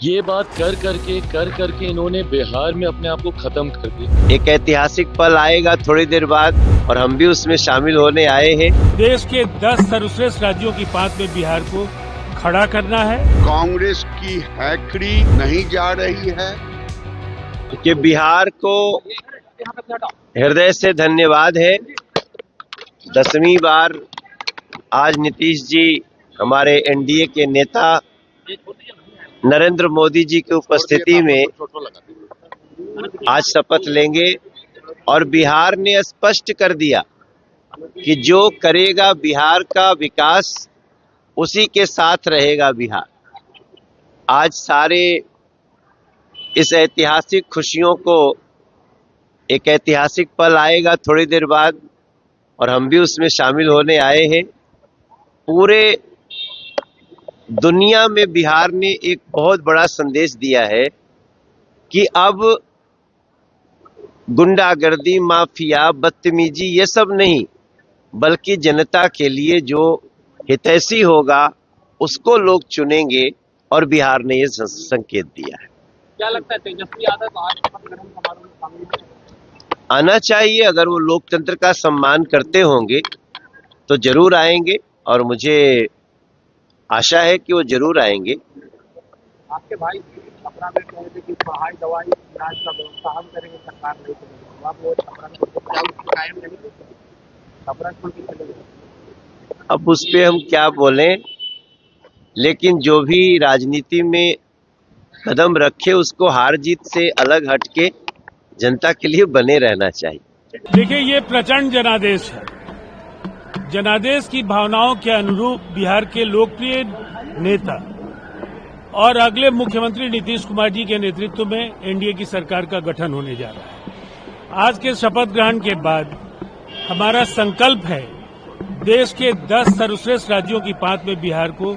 ये बात कर करके इन्होंने बिहार में अपने आप को खत्म कर दिया। एक ऐतिहासिक पल आएगा थोड़ी देर बाद और हम भी उसमें शामिल होने आए हैं। देश के 10 सर्वश्रेष्ठ राज्यों की पांच में बिहार को खड़ा करना है। कांग्रेस की हैकड़ी नहीं जा रही है कि बिहार को हृदय से धन्यवाद है। 10वीं बार आज नीतीश जी हमारे एनडीए के नेता नरेंद्र मोदी जी की उपस्थिति में आज शपथ लेंगे और बिहार ने स्पष्ट कर दिया कि जो करेगा बिहार का विकास उसी के साथ रहेगा बिहार। आज सारे इस ऐतिहासिक खुशियों को, एक ऐतिहासिक पल आएगा थोड़ी देर बाद और हम भी उसमें शामिल होने आए हैं। पूरे दुनिया में बिहार ने एक बहुत बड़ा संदेश दिया है कि अब गुंडागर्दी, माफिया, बदतमीजी ये सब नहीं, बल्कि जनता के लिए जो हितैषी होगा उसको लोग चुनेंगे और बिहार ने ये संकेत दिया है। क्या लगता है तेजस्वी यादव आज शपथ ग्रहण समारोह में शामिल होंगे? आना चाहिए। अगर वो लोकतंत्र का सम्मान करते होंगे तो जरूर आएंगे और मुझे आशा है कि वो जरूर आएंगे। आपके भाई छपरा में कह रहे कि पढ़ाई दवाई इलाज का व्यवस्था हम करेंगे, सरकार नहीं करेगी। आप वो छपरा में कायम नहीं, छपरा छोड़ के चले गए। अब उस पे हम क्या बोलें, लेकिन जो भी राजनीति में कदम रखे उसको हार जीत से अलग हटके जनता के लिए बने रहना चाहिए। देखिए, ये प्रचंड जनादेश है। जनादेश की भावनाओं के अनुरूप बिहार के लोकप्रिय नेता और अगले मुख्यमंत्री नीतीश कुमार जी के नेतृत्व में एनडीए की सरकार का गठन होने जा रहा है। आज के शपथ ग्रहण के बाद हमारा संकल्प है देश के 10 सर्वश्रेष्ठ राज्यों की पांच में बिहार को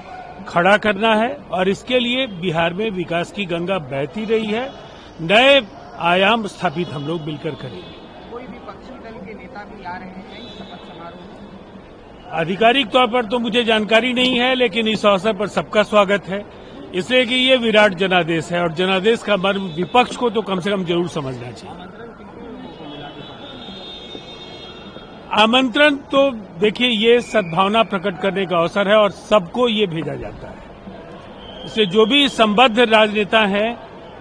खड़ा करना है और इसके लिए बिहार में विकास की गंगा बहती रही है। नए आयाम स्थापित हम लोग मिलकर करेंगे। कोई विपक्षी दल के नेता भी आ रहे हैं इस शपथ समारोह में? आधिकारिक तौर पर तो मुझे जानकारी नहीं है, लेकिन इस अवसर पर सबका स्वागत है, इसलिए कि ये विराट जनादेश है और जनादेश का मर्म विपक्ष को तो कम से कम जरूर समझना चाहिए। आमंत्रण तो देखिए, ये सद्भावना प्रकट करने का अवसर है और सबको ये भेजा जाता है। इससे जो भी संबद्ध राजनेता हैं,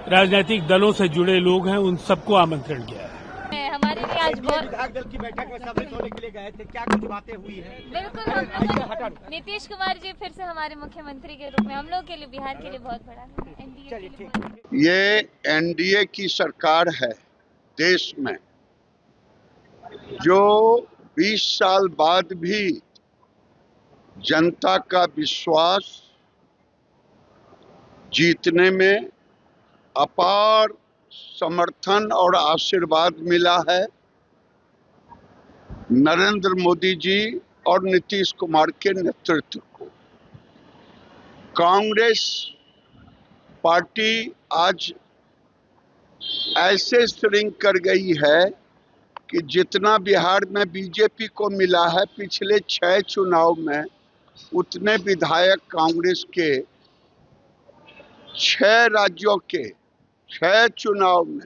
राजनीतिक दलों से जुड़े लोग हैं, उन सबको आमंत्रण किया है। हमारे लिए आज बहुत विधायक दल की बैठक में सम्मिलित होने के लिए गए थे, क्या कुछ बातें हुई है? बिल्कुल, हम लोग नीतीश कुमार जी फिर से हमारे मुख्यमंत्री के रूप में हम लोग के लिए, बिहार के लिए बहुत बड़ा एनडीए के लिए। ये एनडीए की सरकार है देश में, जो 20 साल बाद भी जनता का विश्वास जीतने में अपार समर्थन और आशीर्वाद मिला है। नरेंद्र मोदी जी और नीतीश कुमार के नेतृत्व को कांग्रेस पार्टी आज ऐसे श्रिंक कर गई है कि जितना बिहार में बीजेपी को मिला है पिछले 6 चुनाव में, उतने विधायक कांग्रेस के 6 राज्यों के 6 चुनाव में।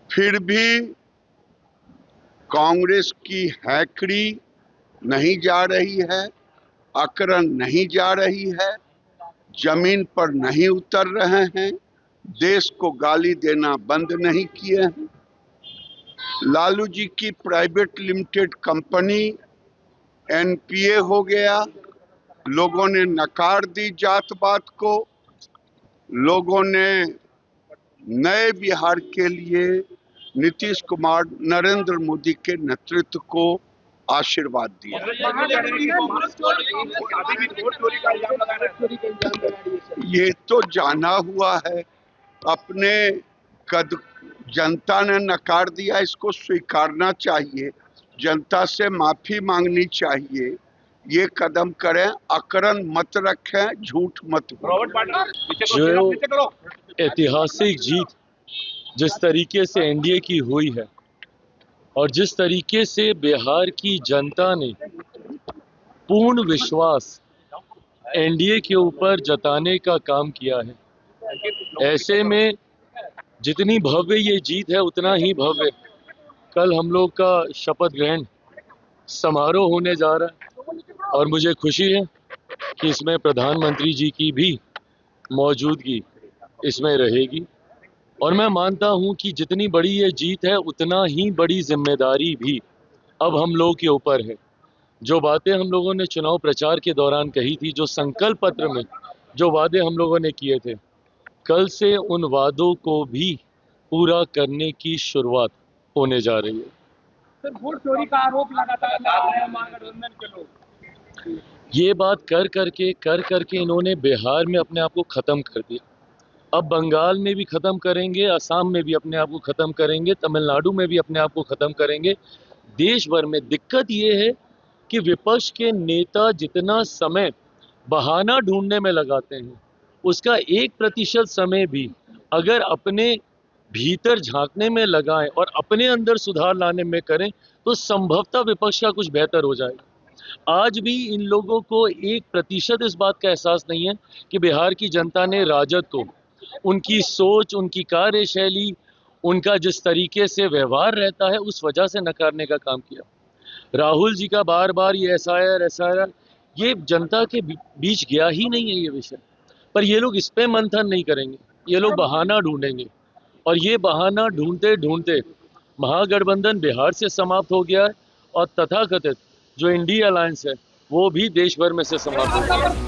फिर भी कांग्रेस की हैकड़ी नहीं जा रही है, अकरन नहीं जा रही है, जमीन पर नहीं उतर रहे हैं, देश को गाली देना बंद नहीं किए हैं। लालू जी की प्राइवेट लिमिटेड कंपनी एनपीए हो गया, लोगों ने नकार दी जात पात को, लोगों ने नए बिहार के लिए नीतीश कुमार, नरेंद्र मोदी के नेतृत्व को आशीर्वाद दिया। ये तो जाना हुआ है, अपने कद जनता ने नकार दिया, इसको स्वीकारना चाहिए, जनता से माफी मांगनी चाहिए। ये कदम करें, अकरन मत रखें, झूठ मत बोलें। जो ऐतिहासिक जीत जिस तरीके से एनडीए की हुई है और जिस तरीके से बिहार की जनता ने पूर्ण विश्वास एनडीए के ऊपर जताने का काम किया है, ऐसे में जितनी भव्य ये जीत है उतना ही भव्य कल हम लोग का शपथ ग्रहण समारोह होने जा रहा है और मुझे खुशी है कि इसमें प्रधानमंत्री जी की भी मौजूदगी इसमें रहेगी और मैं मानता हूं कि जितनी बड़ी ये जीत है उतना ही बड़ी जिम्मेदारी भी अब हम लोग के ऊपर है। जो बातें हम लोगों ने चुनाव प्रचार के दौरान कही थी, जो संकल्प पत्र में जो वादे हम लोगों ने किए थे, कल से उन वादों को भी पूरा करने की शुरुआत होने जा रही है। सर, वोट चोरी का आरोप लगातार लगा रहे हैं महागठबंधन के लोग। ये बात कर करके इन्होंने बिहार में अपने आप को खत्म कर दिया। अब बंगाल में भी खत्म करेंगे, असम में भी अपने आप को खत्म करेंगे, तमिलनाडु में भी अपने आप को खत्म करेंगे। देश भर में दिक्कत ये है कि विपक्ष के नेता जितना समय बहाना ढूंढने में लगाते हैं, उसका 1% समय भी अगर अपने भीतर झांकने में लगाएं और अपने अंदर सुधार लाने में करें तो संभवतः विपक्ष का कुछ बेहतर हो जाएगा। आज भी इन लोगों को 1% इस बात का एहसास नहीं है कि बिहार की जनता ने राजद को उनकी सोच, उनकी कार्यशैली, उनका जिस तरीके से व्यवहार रहता है उस वजह से नकारने का काम किया। राहुल जी का बार बार ये एसआईआर ये जनता के बीच गया ही नहीं है ये विषय, पर ये लोग इस पे मंथन नहीं करेंगे, ये लोग बहाना ढूंढेंगे और ये बहाना ढूंढते ढूंढते महागठबंधन बिहार से समाप्त हो गया है और तथाकथित जो इंडिया अलायंस है वो भी देश भर में से समाप्त हो गया है।